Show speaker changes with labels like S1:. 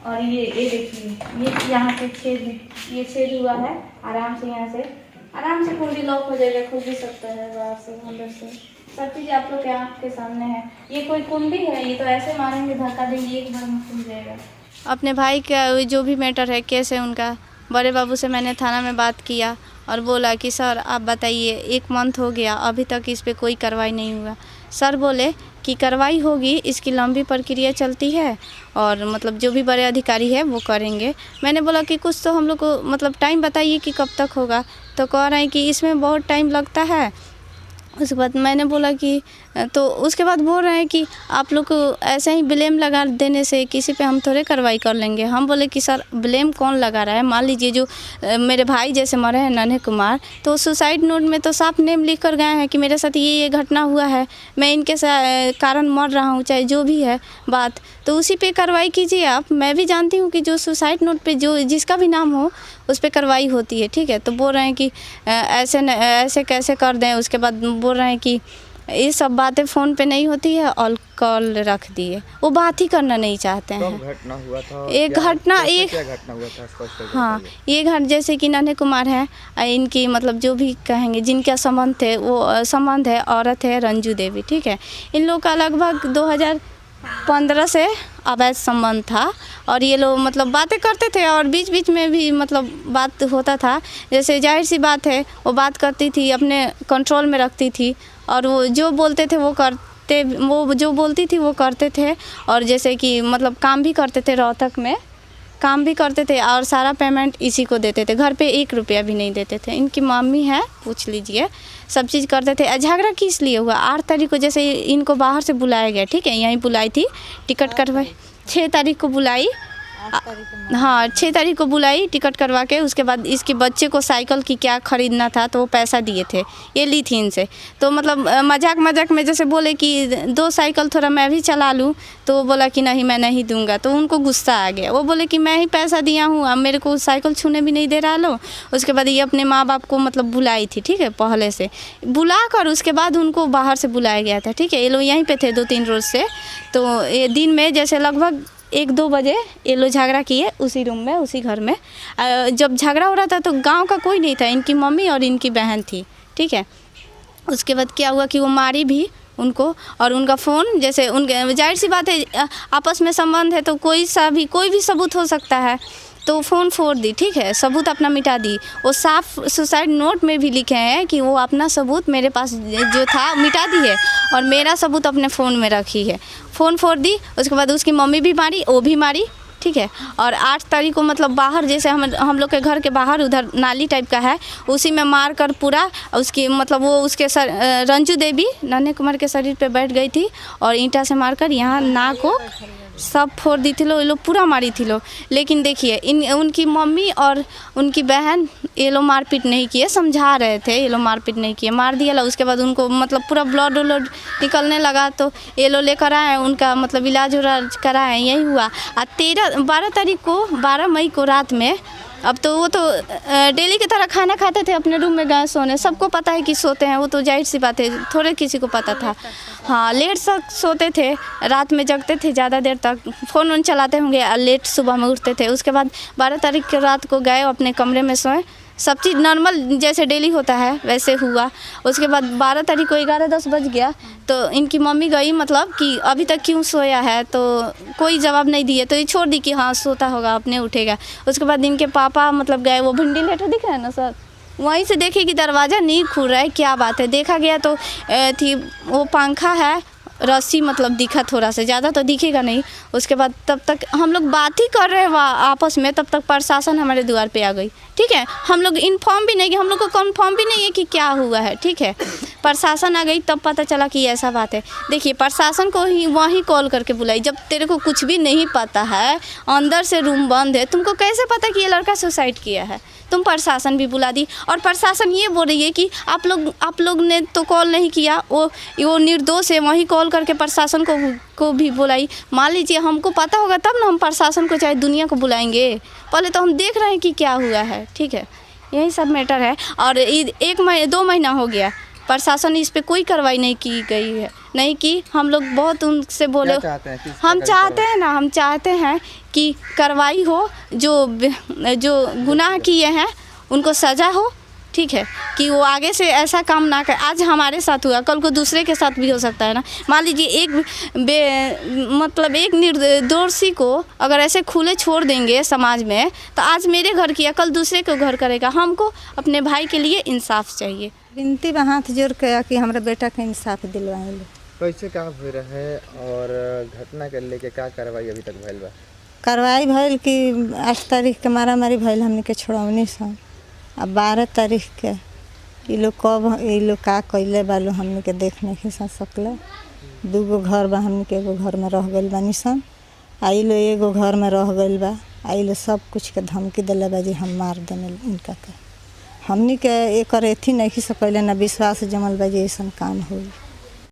S1: और ये देखिए, ये यहाँ पे छेद हुआ है। आराम से यहाँ से कुंडी लॉक हो जाएगा, खुल भी सकता है बाहर से अंदर से। सब चीज़ आप लोग के आँख के सामने है। ये कोई कुंडी है, ये तो ऐसे मारेंगे धक्का देंगे एक बार में खुल जाएगा। अपने भाई का जो भी मैटर है, केस है उनका, बड़े बाबू से मैंने थाना में बात किया और बोला कि सर आप बताइए, 1 मंथ हो गया अभी तक इस पर कोई कार्रवाई नहीं हुआ। सर बोले कि कार्रवाई होगी, इसकी लंबी प्रक्रिया चलती है और मतलब जो भी बड़े अधिकारी है वो करेंगे। मैंने बोला कि कुछ तो हम लोग को मतलब टाइम बताइए कि कब तक होगा। तो कह रहे हैं कि इसमें बहुत टाइम लगता है। उसके बाद मैंने बोला कि तो उसके बाद बोल रहे हैं कि आप लोग को ऐसे ही ब्लेम लगा देने से किसी पे हम थोड़े कार्रवाई कर लेंगे। हम बोले कि सर ब्लेम कौन लगा रहा है? मान लीजिए जो मेरे भाई जैसे मरे हैं नन्हे कुमार, तो सुसाइड नोट में तो साफ नेम लिख कर गए हैं कि मेरे साथ ये घटना हुआ है, मैं इनके कारण मर रहा हूँ, चाहे जो भी है बात, तो उसी पे कार्रवाई कीजिए आप। मैं भी जानती हूँ कि जो सुसाइड नोट पे जो जिसका भी नाम हो उस पर कार्रवाई होती है, ठीक है। तो बोल रहे हैं कि ऐसे कैसे कर दें। उसके बाद बोल रहे हैं कि ये सब बातें फ़ोन पे नहीं होती है और कॉल रख दिए, वो बात ही करना नहीं चाहते हैं।
S2: घटना हुआ था
S1: एक घटना
S2: हुआ था
S1: हाँ, ये जैसे कि नन्हे कुमार हैं, इनकी मतलब जो भी कहेंगे जिनका संबंध थे, वो संबंध है, औरत है रंजू देवी, ठीक है। इन लोग का लगभग 2015 से अवैध संबंध था और ये लोग मतलब बातें करते थे और बीच बीच में भी मतलब बात होता था। जैसे जाहिर सी बात है, वो बात करती थी, अपने कंट्रोल में रखती थी और वो जो बोलते थे वो करते, वो जो बोलती थी वो करते थे। और जैसे कि मतलब काम भी करते थे, रोहतक में काम भी करते थे और सारा पेमेंट इसी को देते थे, घर पे 1 रुपया भी नहीं देते थे। इनकी मम्मी है, पूछ लीजिए, सब चीज़ करते थे। झगड़ा किस लिए हुआ? 8 तारीख को जैसे इनको बाहर से बुलाया गया, ठीक है, यहीं बुलाई थी, टिकट करवाई, 6 तारीख को बुलाई, हाँ 6 तारीख को बुलाई, टिकट करवा के। उसके बाद इसके बच्चे को साइकिल की क्या ख़रीदना था तो वो पैसा दिए थे, ये ली थी इनसे। तो मतलब मजाक में जैसे बोले कि 2 साइकिल थोड़ा मैं भी चला लूँ, तो वो बोला कि नहीं मैं नहीं दूंगा। तो उनको गुस्सा आ गया, वो बोले कि मैं ही पैसा दिया हूँ, अब मेरे को साइकिल छूने भी नहीं दे रहा लो। उसके बाद ये अपने माँ बाप को मतलब बुलाई थी, ठीक है, पहले से बुला कर उसके बाद उनको बाहर से बुलाया गया था, ठीक है। ये लोग यहीं पर थे 2-3 रोज़ से। तो ये दिन में जैसे लगभग 1-2 बजे ये लोग झगड़ा किए उसी रूम में, उसी घर में। जब झगड़ा हो रहा था तो गांव का कोई नहीं था, इनकी मम्मी और इनकी बहन थी, ठीक है। उसके बाद क्या हुआ कि वो मारी भी उनको और उनका फ़ोन, जैसे उनके जाहिर सी बात है आपस में संबंध है तो कोई भी सबूत हो सकता है, तो फ़ोन फोड़ दी, ठीक है, सबूत अपना मिटा दी। वो साफ सुसाइड नोट में भी लिखे हैं कि वो अपना सबूत मेरे पास जो था मिटा दी है और मेरा सबूत अपने फ़ोन में रखी है। फ़ोन फोड़ दी। उसके बाद उसकी मम्मी भी मारी, वो भी मारी, ठीक है। और 8 तारीख को मतलब बाहर, जैसे हम लोग के घर के बाहर उधर नाली टाइप का है, उसी में मार कर पूरा उसकी मतलब वो उसके रंजू देवी नन्हे कुमार के शरीर पे बैठ गई थी और ईंटा से मारकर यहाँ नाक को सब फोड़ दी थी लो, ये लोग पूरा मारी थी लो। लेकिन देखिए उनकी मम्मी और उनकी बहन ये लोग मारपीट नहीं किए, समझा रहे थे, ये लोग मारपीट नहीं किए, मार दिया ला। उसके बाद उनको मतलब पूरा ब्लड निकलने लगा तो ये लोग लेकर आए, उनका मतलब इलाज कराए, यही हुआ। 12 मई को रात में, अब तो वो तो डेली की तरह खाना खाते थे, अपने रूम में गए सोने, सबको पता है कि सोते हैं, वो तो जाहिर सी बात है, थोड़े किसी को पता था। हाँ, लेट तक सोते थे, रात में जगते थे ज़्यादा देर तक, फ़ोन चलाते होंगे, लेट सुबह में उठते थे। उसके बाद 12 तारीख के रात को गए अपने कमरे में सोए, सब चीज़ नॉर्मल जैसे डेली होता है वैसे हुआ। उसके बाद 12 तारीख को 11-10 बज गया तो इनकी मम्मी गई मतलब कि अभी तक क्यों सोया है, तो कोई जवाब नहीं दिए, तो ये छोड़ दी कि हाँ सोता होगा, अपने उठेगा। उसके बाद इनके पापा मतलब गए, वो वेंटिलेटर दिख रहा है ना सर, वहीं से देखे कि दरवाज़ा नहीं खुल रहा है, क्या बात है। देखा गया तो थी वो पंखा है, रस्सी मतलब दिखा थोड़ा सा, ज़्यादा तो दिखेगा नहीं। उसके बाद तब तक हम लोग बात ही कर रहे हैं आपस में, तब तक प्रशासन हमारे द्वार पे आ गई, ठीक है। हम लोग इन्फॉर्म भी नहीं, हम लोग को कन्फर्म भी नहीं है कि क्या हुआ है, ठीक है। प्रशासन आ गई तब पता चला कि ऐसा बात है। देखिए प्रशासन को ही वहीं कॉल करके बुलाई, जब तेरे को कुछ भी नहीं पता है, अंदर से रूम बंद है, तुमको कैसे पता कि ये लड़का सुसाइड किया है? तुम प्रशासन भी बुला दी और प्रशासन ये बोल रही है कि आप लोग ने तो कॉल नहीं किया, वो निर्दोष है, वहीं कॉल करके प्रशासन को भी बुलाई। मान लीजिए हमको पता होगा तब ना हम प्रशासन को चाहे दुनिया को बुलाएंगे, पहले तो हम देख रहे हैं कि क्या हुआ है, ठीक है। यही सब मैटर है। और 2 महीना हो गया, प्रशासन इस पे कोई कार्रवाई नहीं की गई है, नहीं की। हम लोग बहुत उनसे बोले,
S2: क्या चाहते हैं? किस
S1: हम
S2: प्रकार की
S1: चाहते हैं ना, हम चाहते हैं कि कार्रवाई हो, जो गुनाह किए हैं उनको सज़ा हो, ठीक है, कि वो आगे से ऐसा काम ना करे। आज हमारे साथ हुआ, कल को दूसरे के साथ भी हो सकता है ना। मान लीजिए एक निर्दोषी को अगर ऐसे खुले छोड़ देंगे समाज में, तो आज मेरे घर किया, कल दूसरे के घर करेगा। हमको अपने भाई के लिए इंसाफ चाहिए।
S3: विनती बा हाथ जोड़ के कि हमरा बेटा के इंसाफ दिलवाए लो।
S2: कैसे का हो रहा है और घटना के लेके क्या कार्रवाई अभी तक भइल बा?
S3: कार्रवाई भइल कि 8 तारीख के मारामारी भइल, हमने के छोड़ौनी सन। अब 12 तारीख के ये लोग का कैले बा लो हमने के देख नहीं सकले। 2 गो घर बा, हमने के एगो घर में रह गइल बानी सन, आई लो एगो घर में रह गइल बा। आई लो सब कुछ के धमकी दिले बा जी हम मार देने इनका के। हमने के एक एथी नहीं सकले ना विश्वास जमल बा जी ऐसा काम होई।